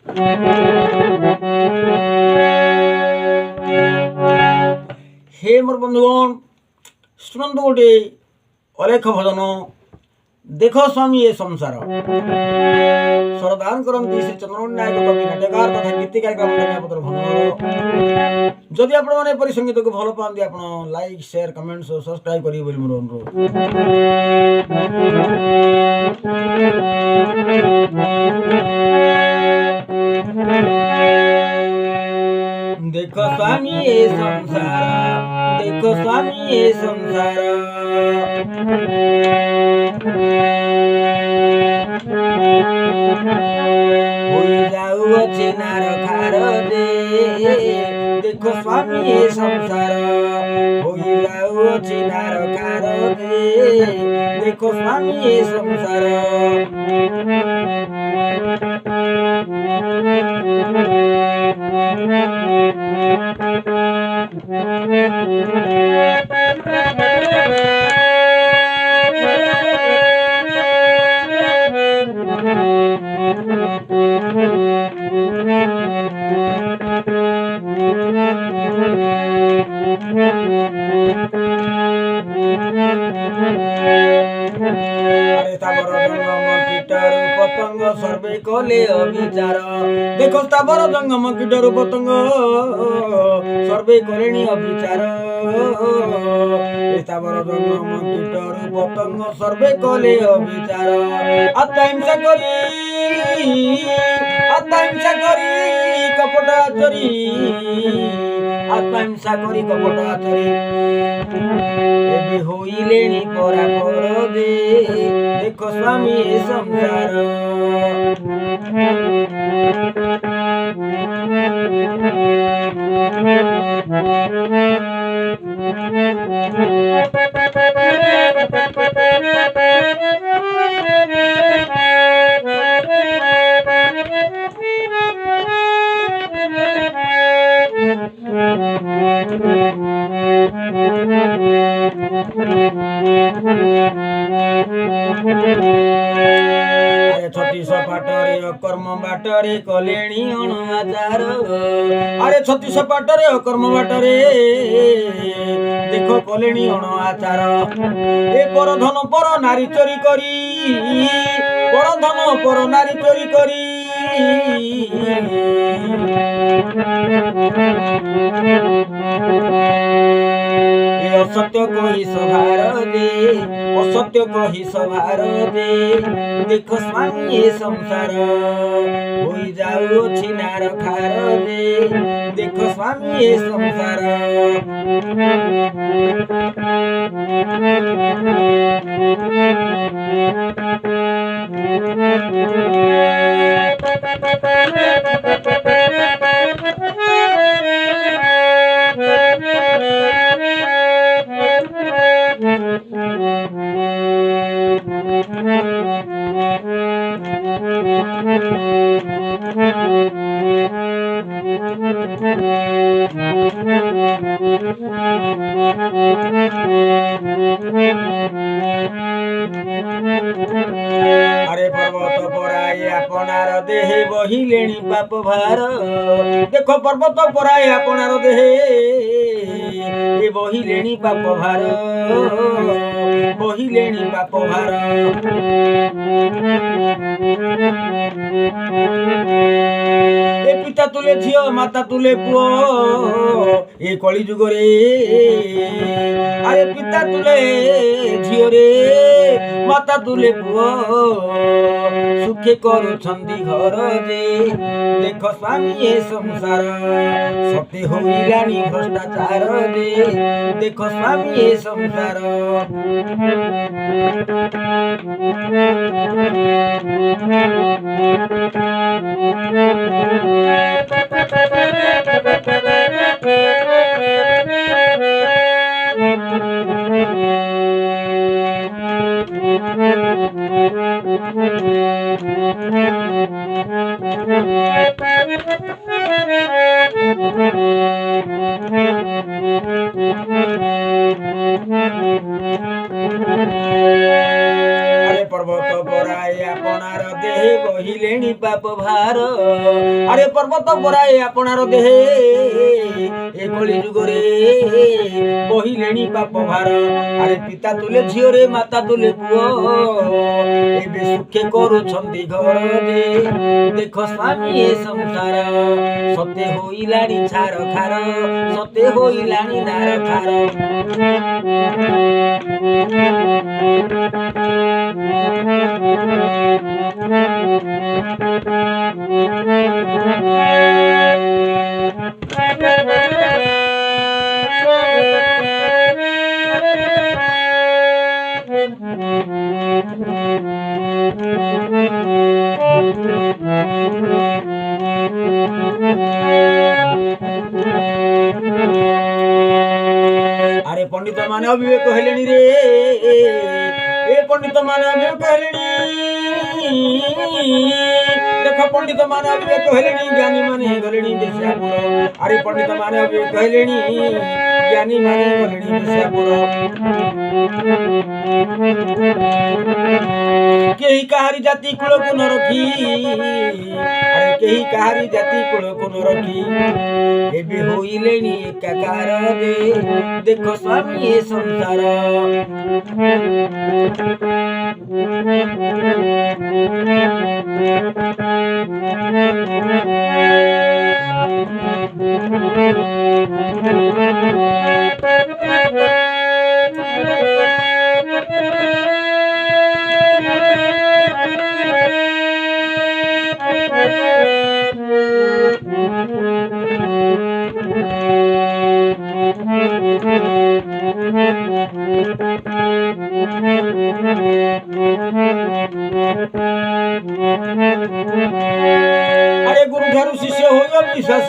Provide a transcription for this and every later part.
हे मोर बंधुगण शुणु गोटे अलेख भजन देख स्वामी ए संसार सरदान करती श्री चंद्रमणि नायक कवि नाट्यकार तथा गीतिकार ग्रामपत्र भंगर जदि आपण मैंने एपरी संगीत को भल पाती आप लाइक शेयर कमेंट्स और सब्सक्राइब करेंगे मोर अनुरोध। देखो स्वामी ए संसार देखो स्वामी ए संसार होई जाऊअछि नार खार दे देखो स्वामी ए संसार होई जाऊअछि नार खार दे देखो स्वामी ए संसार। पतंग सर्वे कले अविचार देखो स्थावर जंगम कीटर पतंग सर्वे करेणी अविचार स्थावर जंगम कीटर पतंग सर्वे कले अविचार आत्महिंसा करी कपट आचरी आत्महिंसा करी कपट आचरी एबे होइलेणी परापर दे देखो स्वामी ए संसार। छत्तीस पाटरे अकर्म बाटरे कलेणी अणाचार अरे छत्तीस पाटरे अकर्म बाटरे देखो कलेणी अणाचार ए पर धन पर नारी चोरी करी पर धन पर नारी चोरी करी असत्य कही सभार दे असत्य कही सभार दे देख स्वामी ए संसार होई जाऊअछि नार खार दे देख स्वामी ए संसार। अरे पर्वत पराए आपनार देहे बहिलेणी पाप भार देखो पर्वत पराए आपनार देहे ए बहिलेणी पाप भार बहिलेणी पाप भार। ए पिता तुले झियो माता तुले पुओ ए कली जुग रे अरे पिता तुले झियो रे माता तुले पुओ सुखे करुछंदी घर जे देख स्वामी ए संसार सत्य होइलाणी भ्रष्टाचार जे देख स्वामी ए संसार। अरे पर्वत पराए ପରାଏ ଆପଣାର ଦେହେ ବହିଲେଣି ପାପ ଭାର ଆରେ ପର୍ବତ ପରାଏ ଆପଣାର ଦେହେ ଏ କଳି ଯୁଗରେ ବହିଲେଣି ପାପ ଭାର ଆରେ ପିତା ତୁଲେ ଝିଅରେ ମାତା ତୁଲେ ପୁଅ ଏବେ ସୁଖେ କରୁଛନ୍ତି ଘର ଯେ ଦେଖ ସ୍ୱାମୀ ଏ ସଂସାର ସତେ ହୋଇଲାଣି ଛାର ଖାର ସତେ ହୋଇଲାଣି ନାର ଖାର আরে পণ্ডিত মানে অবিবেক হেলেনি রে এ পণ্ডিত মানে অবিবেক হেলেনি দেখ পণ্ডিত মানে অবিবেক হেলেনি জ্ঞানী মানে গলেনি বেশ্যাপুর আরে পণ্ডিত মানে অবিবেক হেলেনি জ্ঞানী মানে গলেনি বেশ্যাপুর কেহি কাহারি জাতি কুলকু ন রখি আরে কেহি কাহারি জাতি কুলকু ন রখি ଏବେ ହୋଇଲେଣି ଏକାକାର ଦେ ଦେଖ ସ୍ୱାମୀ ଏ ସଂସାର আরে গুরু ঠারু শিষ্য হইব বিশ্বাস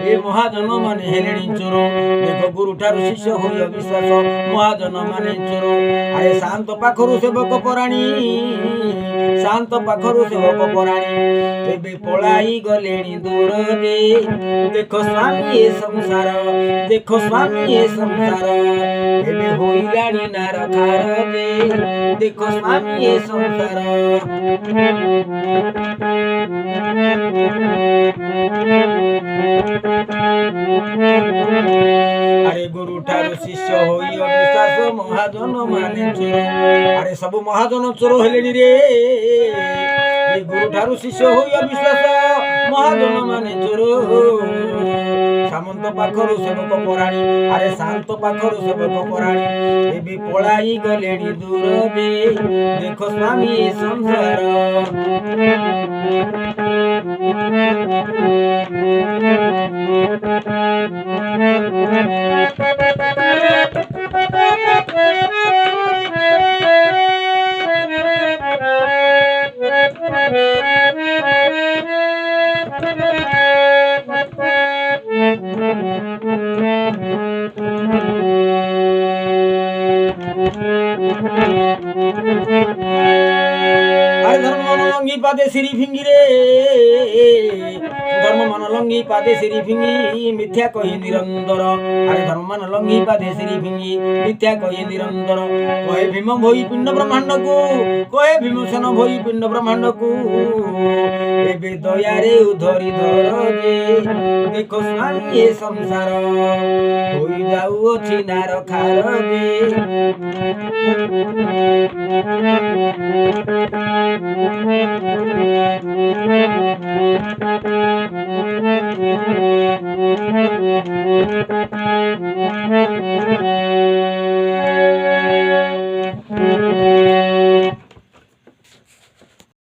এ মহাজন মানে হেলেনি চোর দেখ গুরু ঠারু শিষ্য হইব বিশ্বাস মহাজন মানে চোর আরে শান্ত পাখরু সেবক পরাণী শান্ত পাখরু সেবক পরাণী ଏବେ ପଳାଇ ଗଲେଣି ଦୂର ଯେ ଦେଖ ସ୍ୱାମୀ ଏ ସଂସାର ଦେଖ ସ୍ୱାମୀ ଏ ସଂସାର ଏବେ ହୋଇଲାଣି ନାର ଖାର ଯେ ଦେଖ ସ୍ୱାମୀ ଏ ସଂସାର আরে গুরু ঠারু শিষ্য হই অবিশ্বাস মহাজন মানে চোর আরে সবু মহাজন চোর হেলেনি রে গুরু ঠারু শিষ্য হই অবিশ্বাস মহাজন মানে চোর সামন্ত পাখরু সেবক পরাণী আরে শান্ত পাখরু সেবক পরাণী ଏବେ ପଳାଇ ଗଲେଣି ଦୂର ଯେ ଦେଖ ସ୍ୱାମୀ ଏ ସଂସାର ধর্ম মনলঙ্গি পাদে সিঁড়ি ফিঙ্গি রে ধর্ম মনলঙ্গি পাদে সিঁড়ি ফিঙ্গি মিথ্যা কহি নিরন্তর আরে ধর্ম মনলঙ্গি পাদে সিঁড়ি ফিঙ্গি মিথ্যা কহি নিরন্তর কহে ভীম ভই পিণ্ড ব্রহ্মাণ্ডকু কহে ভীমসেন ভই পিণ্ড ব্রহ্মাণ্ডকু ଏବେ ଦୟାରେ ଉଧରି ଧର ଯେ ଦେଖ ସ୍ୱାମୀ ଏ ସଂସାର ହୋଇଯାଉଅଛି ନାର ଖାର ଯେ